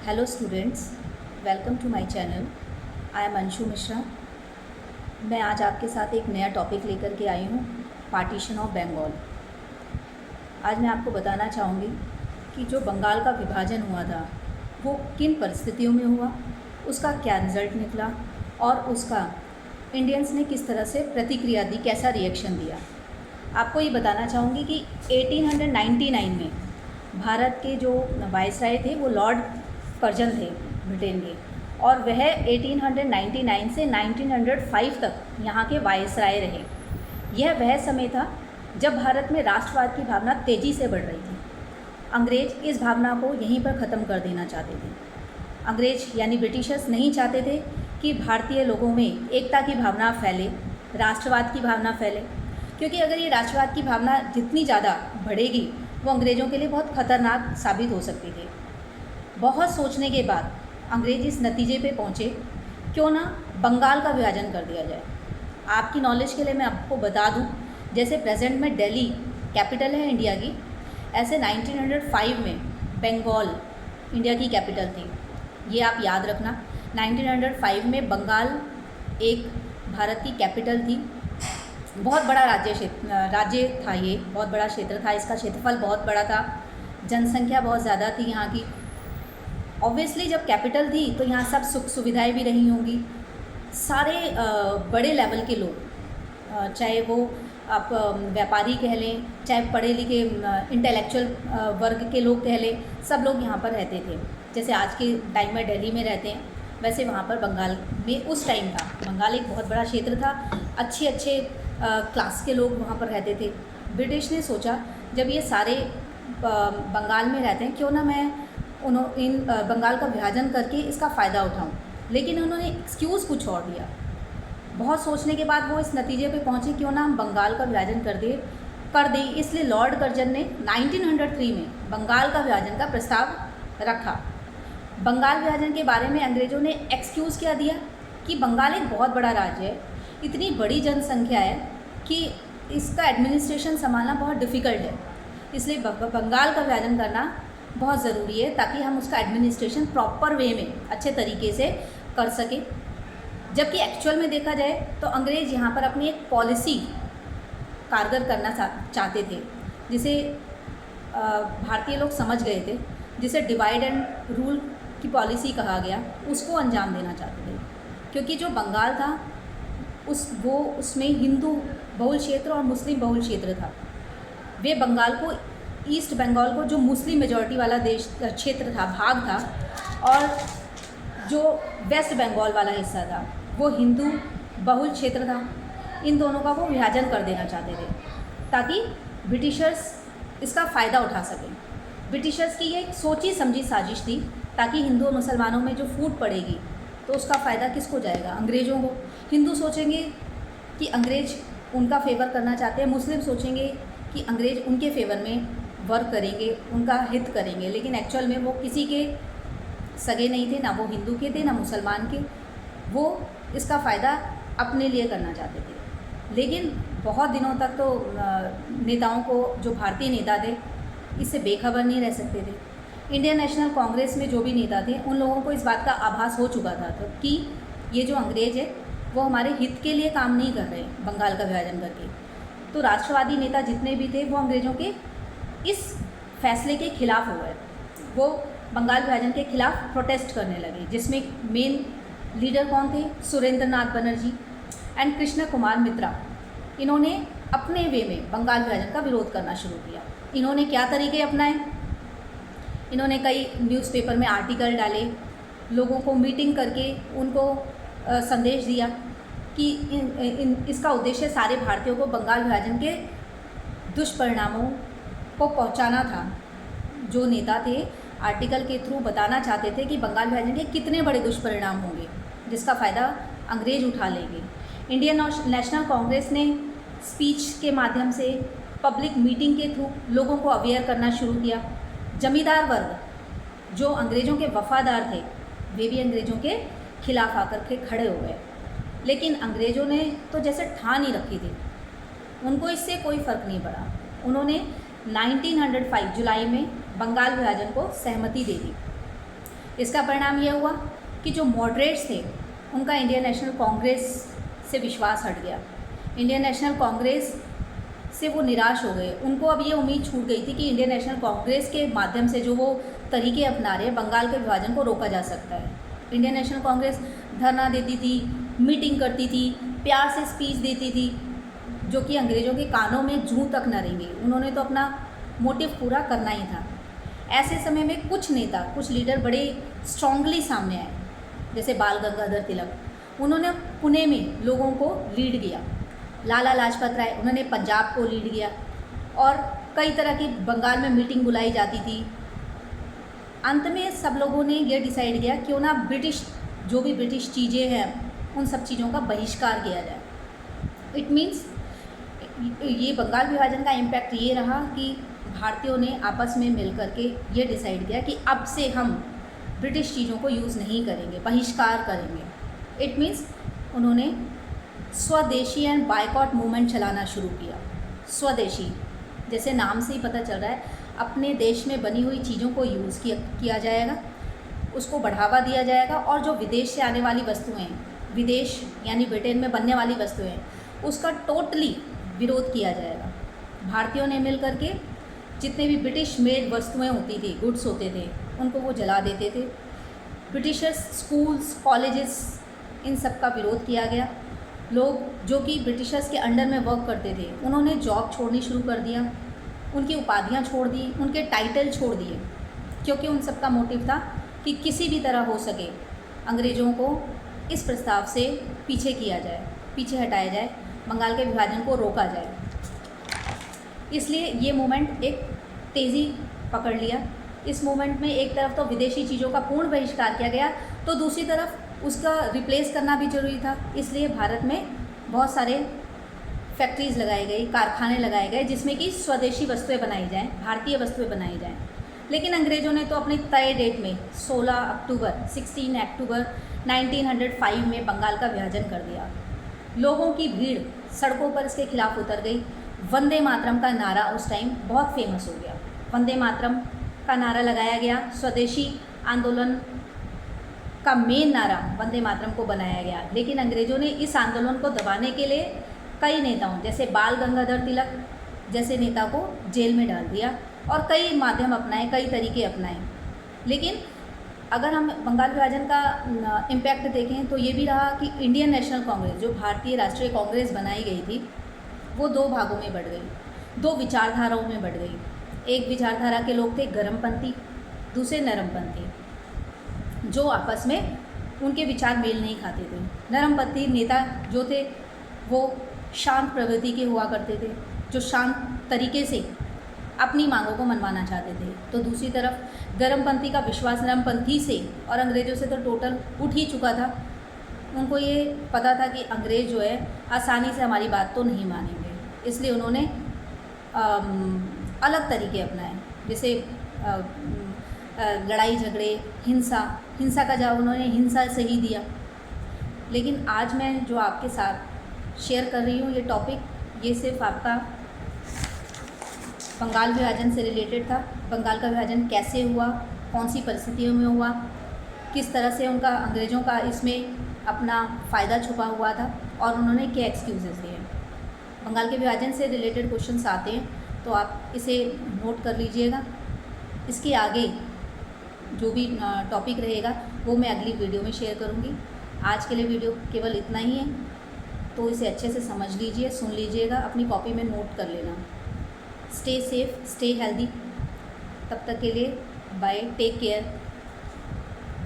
Hello students, welcome to my channel. I am Anshu Mishra. मैं आज आपके साथ एक नया टॉपिक लेकर के आई हूँ, पार्टीशन ऑफ बंगाल। आज मैं आपको बताना चाहूँगी कि जो बंगाल का विभाजन हुआ था वो किन परिस्थितियों में हुआ, उसका क्या रिज़ल्ट निकला और उसका इंडियंस ने किस तरह से प्रतिक्रिया दी, कैसा रिएक्शन दिया। आपको ये बताना चाहूँगी कि 1899 में भारत के जो वायसराय थे वो लॉर्ड कर्जन थे ब्रिटेन के, और वह 1899 से 1905 तक यहाँ के वायसराय रहे। यह वह समय था जब भारत में राष्ट्रवाद की भावना तेज़ी से बढ़ रही थी। अंग्रेज इस भावना को यहीं पर ख़त्म कर देना चाहते थे। अंग्रेज यानी ब्रिटिशर्स नहीं चाहते थे कि भारतीय लोगों में एकता की भावना फैले, राष्ट्रवाद की भावना फैले, क्योंकि अगर ये राष्ट्रवाद की भावना जितनी ज़्यादा बढ़ेगी वो अंग्रेज़ों के लिए बहुत ख़तरनाक साबित हो सकती थी। बहुत सोचने के बाद अंग्रेज इस नतीजे पे पहुँचे, क्यों ना बंगाल का विभाजन कर दिया जाए। आपकी नॉलेज के लिए मैं आपको बता दूं, जैसे प्रेजेंट में दिल्ली कैपिटल है इंडिया की, ऐसे 1905 में बंगाल इंडिया की कैपिटल थी। ये आप याद रखना, 1905 में बंगाल एक भारत की कैपिटल थी। बहुत बड़ा राज्य था, ये बहुत बड़ा क्षेत्र था, इसका क्षेत्रफल बहुत बड़ा था, जनसंख्या बहुत ज़्यादा थी यहाँ की। ऑब्वियसली जब कैपिटल थी तो यहाँ सब सुख सुविधाएं भी रही होंगी। सारे बड़े लेवल के लोग, चाहे वो आप व्यापारी कह लें, चाहे पढ़े लिखे इंटेलेक्चुअल वर्ग के लोग कह लें, सब लोग यहाँ पर रहते थे। जैसे आज के टाइम में दिल्ली में रहते हैं, वैसे वहाँ पर बंगाल में उस टाइम था। बंगाल एक बहुत बड़ा क्षेत्र था, अच्छे क्लास के लोग वहाँ पर रहते थे। ब्रिटिश ने सोचा जब ये सारे बंगाल में रहते हैं, क्यों ना मैं इन बंगाल का विभाजन करके इसका फ़ायदा उठाऊं। लेकिन उन्होंने एक्सक्यूज़ कुछ और दिया। बहुत सोचने के बाद वो इस नतीजे पे पहुंचे, क्यों ना हम बंगाल का विभाजन कर दें। इसलिए लॉर्ड कर्जन ने 1903 में बंगाल का विभाजन का प्रस्ताव रखा। बंगाल विभाजन के बारे में अंग्रेज़ों ने एक्सक्यूज़ क्या दिया कि बंगाल एक बहुत बड़ा राज्य है, इतनी बड़ी जनसंख्या है कि इसका एडमिनिस्ट्रेशन संभालना बहुत डिफ़िकल्ट है, इसलिए बंगाल का विभाजन करना बहुत ज़रूरी है ताकि हम उसका एडमिनिस्ट्रेशन प्रॉपर वे में अच्छे तरीके से कर सकें। जबकि एक्चुअल में देखा जाए तो अंग्रेज़ यहाँ पर अपनी एक पॉलिसी कारगर करना चाहते थे, जिसे भारतीय लोग समझ गए थे, जिसे डिवाइड एंड रूल की पॉलिसी कहा गया, उसको अंजाम देना चाहते थे। क्योंकि जो बंगाल था उसमें हिंदू बहुल क्षेत्र और मुस्लिम बहुल क्षेत्र था। वे बंगाल को, ईस्ट बंगाल को, जो मुस्लिम मेजॉरिटी वाला क्षेत्र था, भाग था, और जो वेस्ट बंगाल वाला हिस्सा था वो हिंदू बहुल क्षेत्र था। इन दोनों का वो विभाजन कर देना चाहते थे ताकि ब्रिटिशर्स इसका फ़ायदा उठा सकें। ब्रिटिशर्स की ये एक सोची समझी साजिश थी ताकि हिंदू और मुसलमानों में जो फूट पड़ेगी तो उसका फ़ायदा किसको जाएगा? अंग्रेज़ों को। हिंदू सोचेंगे कि अंग्रेज़ उनका फेवर करना चाहते हैं, मुस्लिम सोचेंगे कि अंग्रेज़ उनके फेवर में वर्क करेंगे, उनका हित करेंगे, लेकिन एक्चुअल में वो किसी के सगे नहीं थे, ना वो हिंदू के थे ना मुसलमान के। वो इसका फ़ायदा अपने लिए करना चाहते थे। लेकिन बहुत दिनों तक तो नेताओं को, जो भारतीय नेता थे, इससे बेखबर नहीं रह सकते थे। इंडियन नेशनल कांग्रेस में जो भी नेता थे उन लोगों को इस बात का आभास हो चुका था कि ये जो अंग्रेज़ है वो हमारे हित के लिए काम नहीं कर रहे बंगाल का विभाजन करके। तो राष्ट्रवादी नेता जितने भी थे वो अंग्रेज़ों के इस फैसले के खिलाफ हो गए। वो बंगाल विभाजन के खिलाफ प्रोटेस्ट करने लगे, जिसमें मेन लीडर कौन थे? सुरेंद्र नाथ बनर्जी एंड कृष्ण कुमार मित्रा। इन्होंने अपने वे में बंगाल विभाजन का विरोध करना शुरू किया। इन्होंने क्या तरीके अपनाए? इन्होंने कई न्यूज़पेपर में आर्टिकल डाले, लोगों को मीटिंग करके उनको संदेश दिया कि इसका उद्देश्य सारे भारतीयों को बंगाल विभाजन के दुष्परिणामों को पहुंचाना था। जो नेता थे आर्टिकल के थ्रू बताना चाहते थे कि बंगाल विभाजन के कितने बड़े दुष्परिणाम होंगे जिसका फ़ायदा अंग्रेज उठा लेंगे। इंडियन नेशनल कांग्रेस ने स्पीच के माध्यम से, पब्लिक मीटिंग के थ्रू लोगों को अवेयर करना शुरू किया। जमींदार वर्ग जो अंग्रेज़ों के वफादार थे वे भी अंग्रेज़ों के खिलाफ आकर के खड़े हो गए। लेकिन अंग्रेज़ों ने तो जैसे ठान ही रखी थी, उनको इससे कोई फ़र्क नहीं पड़ा। उन्होंने 1905 जुलाई में बंगाल विभाजन को सहमति दे दी। इसका परिणाम यह हुआ कि जो मॉडरेट्स थे उनका इंडियन नेशनल कांग्रेस से विश्वास हट गया। इंडियन नेशनल कांग्रेस से वो निराश हो गए। उनको अब ये उम्मीद छूट गई थी कि इंडियन नेशनल कांग्रेस के माध्यम से जो वो तरीके अपना रहे बंगाल के विभाजन को रोका जा सकता है। इंडियन नेशनल कांग्रेस धरना देती थी, मीटिंग करती थी, प्यार से स्पीच देती थी, जो कि अंग्रेज़ों के कानों में जूं तक न रहेंगी। उन्होंने तो अपना मोटिव पूरा करना ही था। ऐसे समय में कुछ नेता, कुछ लीडर बड़े स्ट्रांगली सामने आए, जैसे बाल गंगाधर तिलक। उन्होंने पुणे में लोगों को लीड किया। लाला लाजपत राय, उन्होंने पंजाब को लीड किया, और कई तरह की बंगाल में मीटिंग बुलाई जाती थी। अंत में सब लोगों ने ये डिसाइड किया क्यों ना जो भी ब्रिटिश चीज़ें हैं उन सब चीज़ों का बहिष्कार किया जाए। इट मीन्स ये बंगाल विभाजन का इम्पैक्ट ये रहा कि भारतीयों ने आपस में मिल करके ये डिसाइड किया कि अब से हम ब्रिटिश चीज़ों को यूज़ नहीं करेंगे, बहिष्कार करेंगे। इट मीन्स उन्होंने स्वदेशी एंड बायकॉट मूवमेंट चलाना शुरू किया। स्वदेशी, जैसे नाम से ही पता चल रहा है, अपने देश में बनी हुई चीज़ों को यूज़ किया जाएगा, उसको बढ़ावा दिया जाएगा, और जो विदेश से आने वाली वस्तुएं, विदेश यानी ब्रिटेन में बनने वाली वस्तुएं, उसका टोटली विरोध किया जाएगा। भारतीयों ने मिल करके जितने भी ब्रिटिश मेड वस्तुएं होती थी, गुड्स होते थे, उनको वो जला देते थे। ब्रिटिशर्स, स्कूल्स, कॉलेजेस, इन सब का विरोध किया गया। लोग जो कि ब्रिटिशर्स के अंडर में वर्क करते थे, उन्होंने जॉब छोड़नी शुरू कर दिया, उनकी उपाधियां छोड़ दी, उनके टाइटल छोड़ दिए, क्योंकि उन सब का मोटिव था कि किसी भी तरह हो सके अंग्रेज़ों को इस प्रस्ताव से पीछे किया जाए, पीछे हटाया जाए, बंगाल के विभाजन को रोका जाए। इसलिए ये मूवमेंट एक तेज़ी पकड़ लिया। इस मूवमेंट में एक तरफ तो विदेशी चीज़ों का पूर्ण बहिष्कार किया गया, तो दूसरी तरफ उसका रिप्लेस करना भी जरूरी था। इसलिए भारत में बहुत सारे फैक्ट्रीज़ लगाई गई, कारखाने लगाए गए, जिसमें कि स्वदेशी वस्तुएं बनाई जाएं, भारतीय वस्तुएं बनाई जाएं। लेकिन अंग्रेज़ों ने तो अपनी तय डेट में 16 अक्टूबर 1905 में बंगाल का विभाजन कर दिया। लोगों की भीड़ सड़कों पर इसके खिलाफ उतर गई। वंदे मातरम का नारा उस टाइम बहुत फेमस हो गया। वंदे मातरम का नारा लगाया गया। स्वदेशी आंदोलन का मेन नारा वंदे मातरम को बनाया गया। लेकिन अंग्रेज़ों ने इस आंदोलन को दबाने के लिए कई नेताओं, जैसे बाल गंगाधर तिलक जैसे नेता को जेल में डाल दिया, और कई माध्यम अपनाए, कई तरीके अपनाए। लेकिन अगर हम बंगाल विभाजन का इम्पैक्ट देखें तो ये भी रहा कि इंडियन नेशनल कांग्रेस, जो भारतीय राष्ट्रीय कांग्रेस बनाई गई थी, वो दो भागों में बढ़ गई, दो विचारधाराओं में बढ़ गई। एक विचारधारा के लोग थे गर्मपंथी, दूसरे नरमपंथी, जो आपस में उनके विचार मेल नहीं खाते थे। नरमपंथी नेता जो थे वो शांत प्रवृत्ति के हुआ करते थे, जो शांत तरीके से अपनी मांगों को मनवाना चाहते थे। तो दूसरी तरफ गर्मपंथी का विश्वास नरमपंथी से और अंग्रेज़ों से तो टोटल उठ ही चुका था। उनको ये पता था कि अंग्रेज़ जो है आसानी से हमारी बात तो नहीं मानेंगे, इसलिए उन्होंने अलग तरीके अपनाए, जैसे लड़ाई झगड़े, हिंसा का जवाब उन्होंने हिंसा से ही दिया। लेकिन आज मैं जो आपके साथ शेयर कर रही हूँ ये टॉपिक, ये सिर्फ आपका बंगाल विभाजन से रिलेटेड था। बंगाल का विभाजन कैसे हुआ, कौन सी परिस्थितियों में हुआ, किस तरह से उनका अंग्रेज़ों का इसमें अपना फ़ायदा छुपा हुआ था, और उन्होंने क्या एक्सक्यूज़ेस दिए। बंगाल के विभाजन से रिलेटेड क्वेश्चंस आते हैं तो आप इसे नोट कर लीजिएगा। इसके आगे जो भी टॉपिक रहेगा वो मैं अगली वीडियो में शेयर करूँगी। आज के लिए वीडियो केवल इतना ही है, तो इसे अच्छे से समझ लीजिए, सुन लीजिएगा, अपनी कॉपी में नोट कर लेना। Stay safe, stay healthy. तब तक के लिए बाय, टेक केयर।